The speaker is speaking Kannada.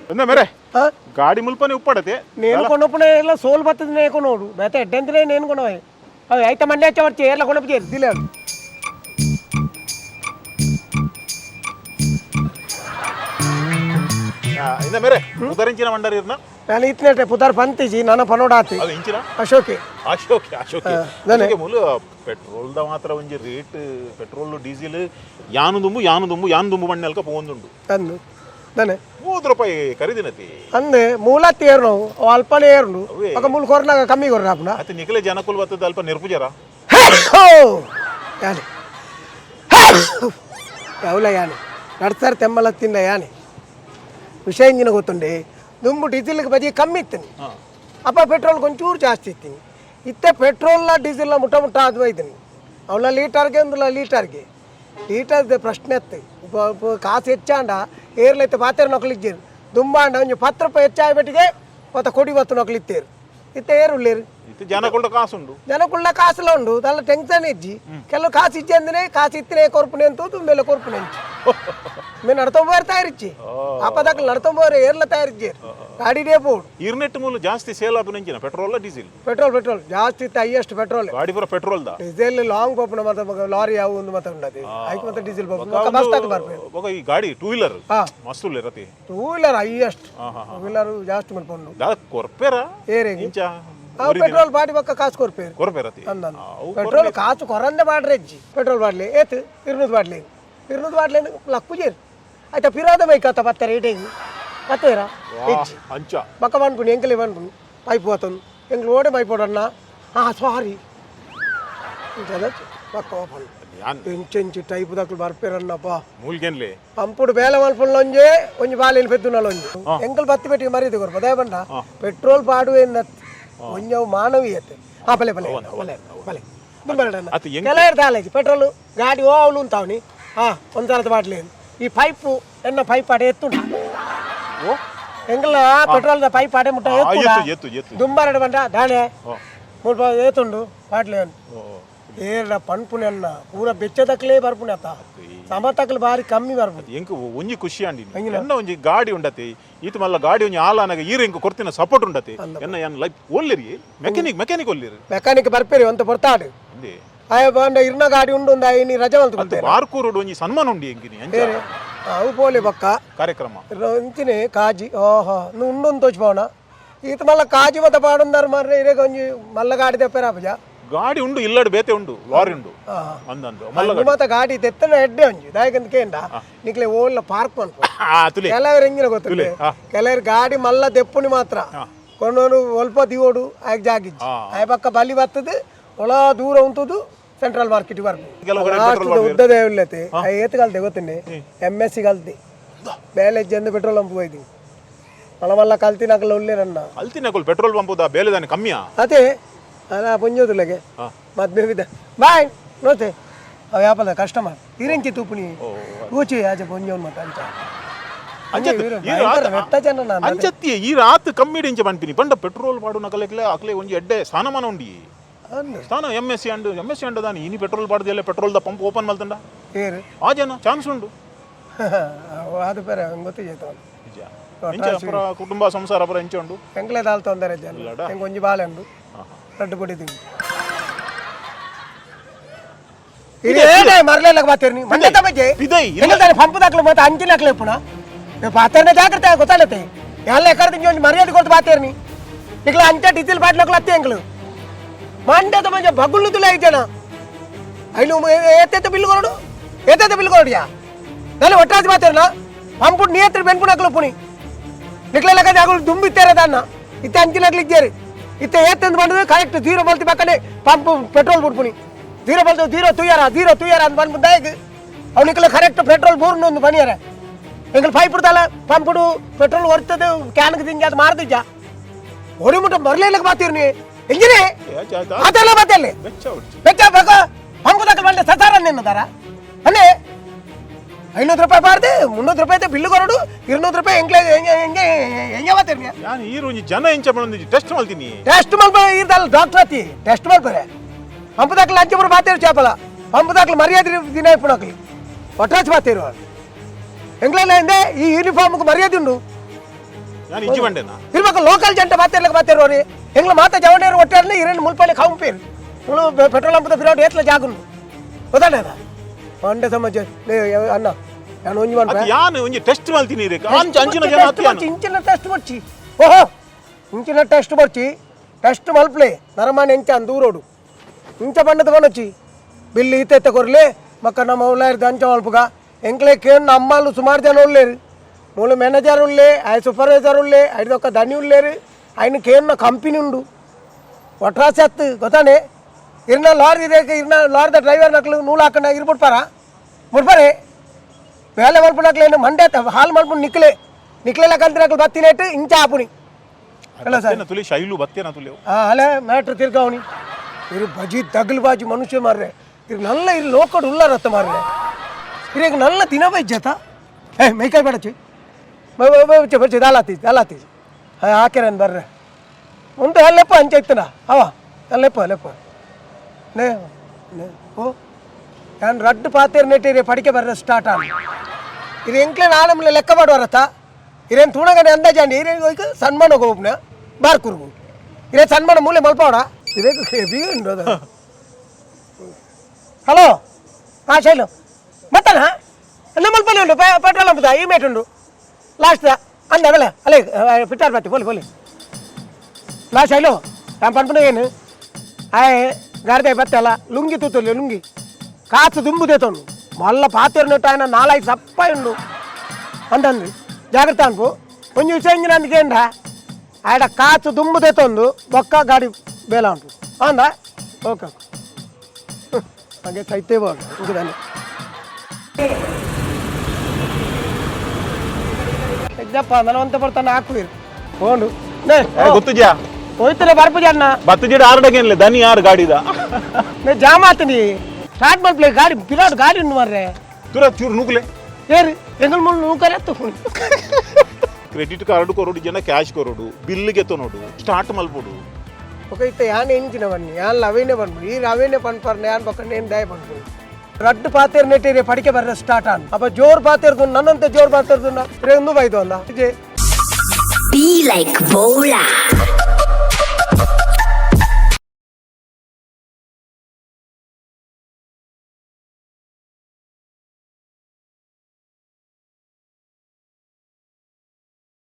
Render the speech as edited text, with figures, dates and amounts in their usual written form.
मेरे गाड़ी मुल्पने उप्पड़ते నేను కొన్నప్పుడు ఇలా సోల్ బత్తది నేను కొనోడు బేత ఎడ్డంతిలే నేను కొనవే అవి అయితే మండే వచ్చి చీరల కొనపు చేరు దిలేడు इंदा मेरे उदरिंचिन मंडरी इरना ನಾನು ಇತ್ನೇಟೆ ಪುದಾರ್ ಪಂತಿಜಿ ನನ್ನ ಪನೋಡಾತಿ ಅದು ಇಂಚಿನ ಅಶೋಕೆ ಅದಕ್ಕೆ ಮೂಲ ಪೆಟ್ರೋಲ್ ದ ಮಾತ್ರ ಒಂಜಿ ರೇಟ್ ಪೆಟ್ರೋಲ್ ಡೀಸೆಲ್ ಯಾನು ಬಣ್ಣಲ್ಕ ಪೋಂದುಂಡು ಅಂದು ದನೆ ₹30 ಖರೀದಿನತಿ ಅಂದೆ ಮೂಲತ್ತಿ ಏರು ನಾವು ಅಲ್ಪನೇ ಏರು ఒక ಮೂಲ ಕೊರ್ನಾಗ ಕಮ್ಮಿ ಕೊರ ರಾಪನ ಅತಿ ನಿಕಲೆ ಜನಕುಲ್ ಬತ್ತದ ಅಲ್ಪ ನಿರ್ಪುಜರ ಯಾನೆ ಯಾವಲ ಯಾನೆ ನಡ್ತಾರೆ ತೆಮ್ಮಲತ್ತಿಂದ ಯಾನೆ ವಿಷಯ ಇಂಜಿನ ಗೊತ್ತುಂಡೆ ದುಂಬು ಡೀಸೆಲ್ಗೆ ಬದಿ ಕಮ್ಮಿ ಇತ್ತೀನಿ ಅಪ್ಪ ಪೆಟ್ರೋಲ್ ಕೊಂಚೂರು ಜಾಸ್ತಿ ಇತ್ತೀನಿ ಇತ್ತೆ ಪೆಟ್ರೋಲ್ನ ಡೀಸೆಲ್ನ ಮುಟ್ಟ ಅದು ಇದ್ದೀನಿ ಅವಳ ಲೀಟರ್ಗೆ ಒಂದು ಲೀಟರ್ದ ಪ್ರಶ್ನೆ ಎತ್ತೆ ಕಾಸು ಹೆಚ್ಚಾಂಡ ಏರ್ಲೈತೆ ಪಾತ್ರೆ ನೊಕ್ಲಿಜ್ಜೇರು ದುಂಬಾಂಡ ಒಂದು ₹10 ಹೆಚ್ಚಾಗ್ಬಿಟ್ಟಿಗೆ ಮತ್ತೆ ಕೊಡಿ ಬತ್ತು ನೊಕ್ಲಿತ್ತೇರು ಇತ್ತೆ ಏರುಳ್ಳೇರು ಜನಕುಳ್ಳ ಕಾಸುಂಡು ಜನಕುಳ್ಳ ಕಾಸುಲ ಉಂಡು ತಲ್ಲ ಟೆನ್ಷನ್ ಇಜ್ಜಿ ಕೆಲವು ಕಾಸು ಇಜ್ಜಿ ಅಂದ್ರೆ ಕಾಸು ಇತ್ತಿನೇ ಕೊರ್ಪುನೆ ಅಂತ ಮೇಲೆ ಕೊರ್ಪುನೆ ಅಂಚಿ మేము నడతంబోరు తయారిచ్చి అప్పదాకా నడతంబోరు ఏర్ల తయారిచ్చారు గాడి డేపోడు ఈర్నెట్ మూలు జాస్తి సేల్ అభినంచిన పెట్రోల్ డీజిల్ పెట్రోల్ ಜಾಸ್ತಿ ಹೈಯೆಸ್ಟ್ ಪೆಟ್ರೋಲ್ ಗಾಡಿ ಪೂರ ಪೆಟ್ರೋಲ್ ದ ಡೀಸೆಲ್ ಲಾಂಗ್ ಪೋಪನ ಮತ್ತೆ ಲಾರಿ ಯಾವ ಒಂದು ಮತ್ತೆ ಉಂಡದೆ ಐಕ್ ಮತ್ತೆ ಡೀಸೆಲ್ ಪೋಪನ ఒక ಬಸ್ ತಕ ಬರ್ಬೇಕು ఒక ಈ ಗಾಡಿ ಟೂ ವೀಲರ್ ಮಸ್ತ್ ಇರತಿ two wheeler highest two wheeler ಜಾಸ್ತಿ ಮಾಡ್ಕೊಂಡು ದಾದ ಕೊರ್ಪೆರ ಏರೇಗಿ ಇಂಚ ಪೆಟ್ರೋಲ್ ಬಾಡಿ ಪಕ್ಕ ಕಾಸು ಕೊರ್ಪೆರತಿ ಪೆಟ್ರೋಲ್ ಕಾಸು ಕೊರಂದೆ ಬಾಡ್ರೆಜ್ಜಿ ಪೆಟ್ರೋಲ್ ಬಾಡ್ಲಿ ಏತ್ 200 ಬಾಡ್ಲಿ 200 ಬಾಡ್ಲಿ ಲಕ್ಕು ಜೇರು అయితే పిరాదమై కథ పత్త రేటింగ్ పత్తేరా అంచా పక్క అనుకుని ఎంకలు ఇవ్వనుకుని అయిపోతుంది ఎంకలు ఓడే అయిపోడన్నా సారీ పక్క ఓపన్ ఎంచెంచి టైపు దక్కులు బర్పేరన్నప్పా మూలికెన్లే పంపుడు వేల మల్పంలోంజే కొంచెం బాలేని పెద్దున్నలోంజి ఎంకలు బత్తి పెట్టి మరీ దిగురు పదేపంట పెట్రోల్ పాడు ఏంది కొంచెం మానవీయతే పలే పలే పలే పలే దుంబరడన్న తాలేసి పెట్రోల్ గాడి ఓవులు ఉంటావుని ಒಂದ್ಸಲ ಬಾಟ್ಲೇನು ಈ ಪೈಪು ಎನ್ನ ಪೈಪ್ ಅಡೆ ಎತ್ತುಂಡು ಎಂಗಲ ಪೆಟ್ರೋಲ್ ದ ಪೈಪ್ ಅಡೆ ಮುಟ್ಟ ಎತ್ತು ದುಂಬಾರಡೆ ಬಂಡ ದಾಣೆ ಮೂರು ಏತುಂಡು ಬಾಟ್ಲೇನು ಏರ ಪನ್ಪುನೆ ಅನ್ನ ಪೂರ ಬೆಚ್ಚದಕ್ಲೇ ಬರ್ಪುನೆ ಅತ್ತ ಸಮತಕ್ಲು ಬಾರಿ ಕಮ್ಮಿ ಬರ್ಪುನೆ ಎಂಕ ಒಂಜಿ ಖುಷಿ ಅಂಡಿ ಎನ್ನ ಒಂಜಿ ಗಾಡಿ ಉಂಡತಿ ಈತ ಮಲ್ಲ ಗಾಡಿ ಒಂಜಿ ಆಲಾನಾಗ ಈರ ಎಂಕ ಕೊರ್ತಿನ ಸಪೋರ್ಟ್ ಉಂಡತಿ ಎನ್ನ ಎನ್ನ ಲೈಫ್ ಒಲ್ಲಿರಿ ಮೆಕ್ಯಾನಿಕ್ ಒಲ್ಲಿರಿ ಮೆಕ್ಯಾನಿಕ್ ಬರ್ಪೇರಿ ಅಂತ ಬರ್ತಾಡು ಆಯ ಬಂಡ ಇರ್ನ ಗಾಡಿ ಉಂಡು ಒಂದು ಐನಿ ರಜೆ ಅಂತ ಬಾರ್ಕೂರು ಒಂಜಿ ಸನ್ಮಾನ ಉಂಡಿ ಎಂಕಿನಿ ಅವು ಪೋಲೆ ಬಕ್ಕ ಕಾರ್ಯಕ್ರಮ ಇಂಚಿನಿ ಕಾಜಿ ಓಹೋ నువ్వు ఉండు తోచిపోవనా ఈత మళ్ళీ కాజీ మొత్తం పాడున్నారు మరి ఇరే కొంచెం మళ్ళీ గాడి తెప్పారా అప్పజ ಗಾಡಿ ಉಂಡು ಇಲ್ಲಡ್ ಬೇತೆ ಉಂಡು ಲಾರಿ ಉಂಡು ಅಂದಂದು ಮತ್ತೆ ಗಾಡಿ ತೆತ್ತನ ಎಡ್ಡೆ ಒಂಜಿ ದಾಯಕಂತಕೇಂಡ ನಿಕ್ಲೆ ಓಲ್ಲ ಪಾರ್ಕ್ ಮಾಡ್ಕೊ ಕೆಲವರು ಹೆಂಗಿನ ಗೊತ್ತಿಲ್ಲ ಕೆಲವರು ಗಾಡಿ ಮಲ್ಲ ತೆಪ್ಪುನಿ ಮಾತ್ರ ಕೊಂಡೋನು ಸ್ವಲ್ಪ ದಿವೋಡು ಆಗ ಜಾಗಿಜ್ಜಿ ಆಯ ಪಕ್ಕ ಬಲಿ ಬರ್ತದೆ ಒಳ ದೂರ ಉಂಟುದು ಸೆಂಟ್ರಲ್ ಮಾರ್ಕೆಟ್ ಬರ್ಬೇಕು ಉದ್ದದೇ ಉಳ್ಳತೆ ಏತ್ ಕಲ್ತೆ ಗೊತ್ತೇನೆ MSc ಕಲ್ತಿ ಬೇಲೆ ಜಂದು ಪೆಟ್ರೋಲ್ ಪಂಪ್ ಹೋಯ್ತು ಮಲ್ಲ ಕಲ್ತಿ ನಕಲ್ ಉಳ್ಳೇರನ್ನ ಕಲ್ತಿ ನಕಲ್ ಪೆಟ್ರೋಲ್ ಪಂಪ್ ಬೇಲೆ ದಾನೆ ಕಮ್ಮಿಯಾ ಅದೇ ಅಲ್ಲ ಪೊಂಜೋದುಲಗೆ ಮದ್ವೆ ಬಿದ್ದ ಬಾಯ್ ನೋತೆ ಅವ ಯಾಪದ ಕಸ್ಟಮರ್ ಇರಂಕಿ ತೂಪುನಿ ಕೂಚಿ ಆಚೆ ಪೊಂಜೋನ್ ಮತ ಅಂಚತ್ತಿ ಈ ರಾತ್ ಕಮ್ಮಿ ಇಂಚ ಪನ್ಪಿನಿ ಪಂಡ ಪೆಟ್ರೋಲ್ ಪಾಡು ನಕಲೆಕ್ಲೆ ಅಕ್ಲೆ ಒಂಜಿ ಎಡ್ಡೆ ಸ್ಥಾನಮಾನ ಉಂಡಿ ಸ್ಥಾನ MSc ಅಂಡು ದಾನಿ ಇನಿ ಪೆಟ್ರೋಲ್ ಪಾಡ್ದೆಲ್ಲ ಪೆಟ್ರೋಲ್ ದ ಪಂಪ್ ಓಪನ್ ಮಲ್ತಂಡ ಏರು ಆ ಜನ ಚಾನ್ಸ್ ಉಂಡು ಅದು ಬೇರೆ ಗೊತ್ತಿಜೈತ ಪುರ ಕುಟುಂಬ ಸಂಸಾರ ಪುರ ಎಂಚ ಉಂಡು ಎಂಕ್ಲೆ ದಾಲ್ ತೊಂದರೆ ಜನ ಎಂಗ್ ಒಂಜಿ ಬಾಲೆ ಉಂಡು ರಡ್ಡು ಪುಡಿ ತಿಂದು ಇದೇ ಮರ್ಲೆಲ್ಲಕ ಬಾತೇರ್ನಿ ಮಂಡತ ಬಗ್ಗೆ ಎಂಗಲ್ದಾನೆ ಪಂಪ್ ದಾಕ್ಲು ಮತ್ತೆ ಅಂಚಿನ ಹಾಕ್ಲೆ ಪುಣ ಪಾತೇರ್ನ ಜಾಗ್ರತೆ ಗೊತ್ತಾಗತ್ತೆ ಎಲ್ಲ ಎಕಡೆ ತಿಂಜಿ ಒಂಜಿ ಮರ್ಯಾದೆ ಕೊಡ್ತು ಬಾತೇರ್ನಿ ಇಕ್ಲ ಅಂಚ ಡೀಸೆಲ್ ಬಾಟ್ಲಕ್ಲು ಅತ್ತೆ ಎಂಗ್ಲು ಮಂಡ್ಯದ ಮಂಜ ಬಗುಳು ತುಲೆ ಜನ ಐನು ಏತೆತ್ತ ಬಿಲ್ ಕೊರಡು ನಾನು ಒಟ್ಟಾಜಿ ಮಾತಾಡಲ್ಲ ಪಂಪುಡ್ ನಿಯತ್ರ ಬೆನ್ಪುಣ ಹಾಕ್ಲು ಪುಣಿ ನಿಕ್ಲೆಲ್ಲ ಕದೆ ಆಗಲು ದುಂಬಿತ್ತೇರೆ ದಾನ್ನ ಇತ್ತೆ ಅಂಚಿನಾಗ್ಲಿದ್ದೇರಿ ಇತ್ತೆ ಏತೆಂದು ಬಂದು ಕರೆಕ್ಟ್ 0 ಬಲ್ತಿ ಪಕ್ಕನೆ ಪಂಪ್ ಪೆಟ್ರೋಲ್ ಬಿಡ್ಪುಣಿ 0 ಬಲ್ತು 0 ತುಯ್ಯಾರ ಅಂತ ಬಂದ್ಬಿಟ್ಟು ಆಯ್ತು ಅವನಿಕ್ಲ ಕರೆಕ್ಟ್ ಪೆಟ್ರೋಲ್ ಬೋರ್ನ ಒಂದು ಬನಿಯಾರ ಎಂಗ್ಳು ಪೈಪ್ ಬಿಡ್ತಲ್ಲ ಪಂಪುಡು ಪೆಟ್ರೋಲ್ ಹೊರ್ತದೆ ಕ್ಯಾನ್ಗೆ ತಿಂಗಿ ಅದು ಮಾಡ್ತಿದ್ಜ ಹೊಡಿ ಮುಟ್ಟ ಮರ್ಲೇಲಕ್ಕೆ ಬಾತೀರಿ ನೀ ಎಂಜಿನೇ ಅದೆಲ್ಲ ಮತ್ತೆ ಬೆಚ್ಚ ಬೇಕು ಪಂಪ್ ದಾಖಲು ಮಾಡಿ ಸಸಾರ ನಿನ್ನದಾರ ಅಲ್ಲೇ ₹500 ಬಾರ್ದೆ ₹300 ಬಿಲ್ಲು ಕೊರಡು ₹200 ಹೆಂಗೆ ಬಾತೀರಿ ನಾನು ಈ ರೋಜಿ ಜನ ಎಂಚ ಬಂದಿದ್ದಿ ಟೆಸ್ಟ್ ಮಾಡ್ತೀನಿ ಟೆಸ್ಟ್ ಮಲ್ಪ ಇರ್ದಲ್ಲ ಡಾಕ್ಟರ್ ಅತಿ ಟೆಸ್ಟ್ ಮಾಡ್ತಾರೆ ಪಂಪ್ ದಾಖಲು ಅಂಚೆ ಬಾತೀರಿ ಚಾಪಲ ಪಂಪ್ ದಾಖಲು ಮರ್ಯಾದೆ ದಿನ ಇಪ್ಪಣಕ್ಲಿ ಒಟ್ಟಾಚ್ ಬಾತೀರು ಎಂಗ್ಲೆಲ್ಲ ಹಿಂದೆ ಈ ಯೂನಿಫಾರ್ಮ್ಗೆ ಮರ್ಯಾದೆ ಉಂಡು ನಾನು ಇಜ್ಜಿ ಬಂಡೆನಾ ಇರ್ಬೇಕು ಲೋಕಲ್ ಜಂಟ ಬಾತಿರ್ಲಕ್ಕೆ ಬಾತಿರೋರಿ ಹೆಂಗ್ಲ ಮಾತಾ ಜವಣಿಯರು ಒಟ್ಟಾರ್ಲಿ ಇರೇನು ಮುಲ್ಪಲ್ಲಿ ಕಾವು ಪೇರು ಪೆಟ್ರೋಲ್ ಹಂಪದ ಬಿರಾಡ್ ಏತ್ಲ ಜಾಗುಂಡು ಗೊತ್ತಾಡ ಮಂಡೆ ಸಮಾಜ ಅಣ್ಣ ನಾನು ಒಂಜಿ ಅದು ಯಾನು ಒಂಜಿ ಟೆಸ್ಟ್ ಮಾಡ್ತೀನಿ ರೀ ಅಂಚಿನ ಜನ ಇಂಚಿನ ಟೆಸ್ಟ್ ಬರ್ಚಿ ಓಹೋ ಇಂಚಿನ ಟೆಸ್ಟ್ ಬರ್ಚಿ ಟೆಸ್ಟ್ ಮಲ್ಪ್ಲೆ ನರಮಾನ ಎಂಚ ದೂರೋಡು ಇಂಚ ಬಂಡದ ಕೊನೊಚ್ಚಿ ಬಿಲ್ಲು ಈತೆ ಕೊರ್ಲೆ ಮಕ್ಕ ನಮ್ಮ ಉಳ್ಳಾಯಿರ್ದು ಅಂಚ ಮಲ್ಪುಗ ಎಂಕ್ಲೆ ಕೇಳು ಅಮ್ಮಲು ಸುಮಾರು ಜನ ಉಳ್ಳೇರು ಮೂಲ ಮ್ಯಾನೇಜರ್ ಉಳ್ಳೇ ಆಯ್ ಸೂಪರ್ವೈಸರ್ ಉಳ್ಳೇ ಐದೊಕ್ಕ ದನಿ ಉಳ್ಳೇರು ఆయన కేన్న కంపెనీ ఉండు ಒಟ್ರಾಸತ್ತು ಗೊತ್ತಾನೆ ಇರ್ನ ಲಾರಿ ಇರಕ್ಕೆ ಇರ್ನ ಲಾರಿದ ಡ್ರೈವರ್ ನಕ್ಲು ನೂಲು ಹಾಕೊಂಡ ಇರ್ಬಿಡ್ಪಾರ ಮುಡ್ಪಾರೆ ಬೇಲೆ ಮಲ್ಪುನಕ್ಲೇನು ಮಂಡ್ಯ ಹಾಲು ಮಲ್ಪು ನಿಕ್ಲೆಲ್ಲ ಕಂತಿನಕ್ಲು ಬತ್ತಿನೇಟು ಇಂಚ ಆಪುನಿ ಅಲ್ಲ ಸರ್ ತುಲಿ ಶೈಲು ಬತ್ತೇನ ತುಲಿ ಅಲೆ ಮ್ಯಾಟ್ರ್ ತಿರ್ಗಾವಣಿ ಇರು ಬಜಿ ದಗಲು ಬಾಜಿ ಮನುಷ್ಯ ಮಾರ್ರೆ ಇರು ನಲ್ಲ ಇರು ಲೋಕಡ್ ಉಳ್ಳಾರತ್ತ ಮಾರ್ರೆ ಇರೀಗ ನಲ್ಲ ದಿನ ಬೈಜತ ಮೇಯ್ಕಾಯಿ ಬೇಡಚ್ಚಿ ಬರ್ಚಿ ದಾಲಾತಿ ಹಾಕ್ಯಾರನ್ ಬರ್ರೆ ಮುಂದೆ ಅಲ್ಲೆಪ್ಪ ಅಂಚೆ ಇತ್ತನ ಅವ ಅಲ್ಲೆಪ್ಪ ನೇ ಓ ನಾನು ರಡ್ಡು ಪಾತೇರು ನೆಟ್ಟಿರಿ ಪಡಿಕೆ ಬರ್ರೆ ಸ್ಟಾರ್ಟ್ ಆಗ ಇದು ಎಂಕ್ಲೆ ನಾನಮ್ಮಲೆ ಲೆಕ್ಕ ಮಾಡುವಾರತ್ತ ಇರೇನು ತುಣಗನೆ ಅಂದಾಜಾಂಡಿ ಇರೇನು ಹೋಯ್ತು ಸನ್ಮಾನ ಹೋಗ್ನ ಬಾರ್ಕುರ್ಗು ಇರೇ ಸನ್ಮಾನ ಮೂಲೆ ಮಲ್ಪವಡ ಇದೇ ಉಂಟು ಹಲೋ ಹಾಂ ಶೈಲು ಮತ್ತನ ಎಲ್ಲ ಮಲ್ಪಲ್ಲಿ ಉಂಟು ಪೆಟ್ರೋಲ್ ಹಂಪದ ಈ ಮೇಟ್ ಉಂಟು ಲಾಸ್ಟ್ ಅಂದ ಅವಳೆ ಅಲ್ಲೇ ಪಿಟ್ಟಾರ್ ಬತ್ತಿ ಪೋಲಿ ಲಾಸ್ಟ್ ಶೈಲು ನಾನು ಪಂಪನ ಏನು ಆಯ್ ಗಾರ್ದೆ ಬತ್ತಲ್ಲ ಲುಂಗಿ ತೂತಲ್ಲಿ ಲುಂಗಿ ಕಾಸು ದುಂಬುದೇ ತೊಂಡು ಮಲ್ಲ ಪಾತಿರ್ನಟ್ಟು ఆయన 4-5 ಸಪ್ಪಾಯಿ ಉಂಡು ಅಂದಂದು ಜಾಗ್ರತೆ ಅನ್ಪು ಒಂಜಿ ವಿಷಯ ಇಂಜಿನ ಅಂದ್ಕೇಂಡ ಆಯ್ಡ ಕಾಸು ದುಂಬುದೇ ತೊಂದು ಬೊಕ್ಕ ಗಾಡಿ ಬೇಲ ಉಂಟು ಅಂದ ಓಕೆ ಹಾಗೆ ಸೈತೇ ಬೋರ್ಡ್ ಇಂಕದಾನೆ ಎಜ್ಜಪ್ಪ ನನವಂತ ಬರ್ತಾನೆ ಹಾಕುವಿರು ಹೋಂಡು ಗೊತ್ತುಜಾ ಹೋಯ್ತಾರೆ ಬರ್ಪುಜಿ ಅಣ್ಣ ಬತ್ತು ಜೀಡ ಆರ್ಡಗೇನ್ಲೆ ದನಿ ಯಾರು ಗಾಡಿದ ನೇ ಜಾಮ್ ಆತೀನಿ ಸ್ಟಾರ್ಟ್ ಮಾಡ್ಪ್ಲೇ ಗಾಡಿ ಪಿರಾಡ್ ಗಾಡಿ ಉಂಡು ಮಾರ್ರೆ ತುರ ಚೂರು ನೂಕಲೆ ಏರಿ ಎಂಗಲ್ ಮುಳ್ಳು ನೂಕರೆ ಅತ್ತು ಕ್ರೆಡಿಟ್ ಕಾರ್ಡ್ ಕೊರೋಡು ಜನ ಕ್ಯಾಶ್ ಕೊರೋಡು ಬಿಲ್ಗೆ ತೊನೋಡು ಸ್ಟಾರ್ಟ್ ಮಲ್ಪೋಡು ఒక ఇత యాన్ ఎంచిన వన్ని యాన్ లవేనే పన్ను ఈ రవేనే పన్ పర్నే యాన్ పక్క నేను దయ పన్ను ರಡ್ಡು ಪಾತೇರ್ ನೆಟ್ಟಿರಿ ಪಡಿಕೆ ಬರ್ರೆ ಸ್ಟಾರ್ಟ್ ಆನ್ ಅಪ್ಪ ಜೋರ್ ಪಾತೇರ್ದು ನನ್ನಂತೆ ಜೋರ್ ಪಾತೇರ್ದು ರೇಂದು ಬೈದು ಅಂದ Be like Bola.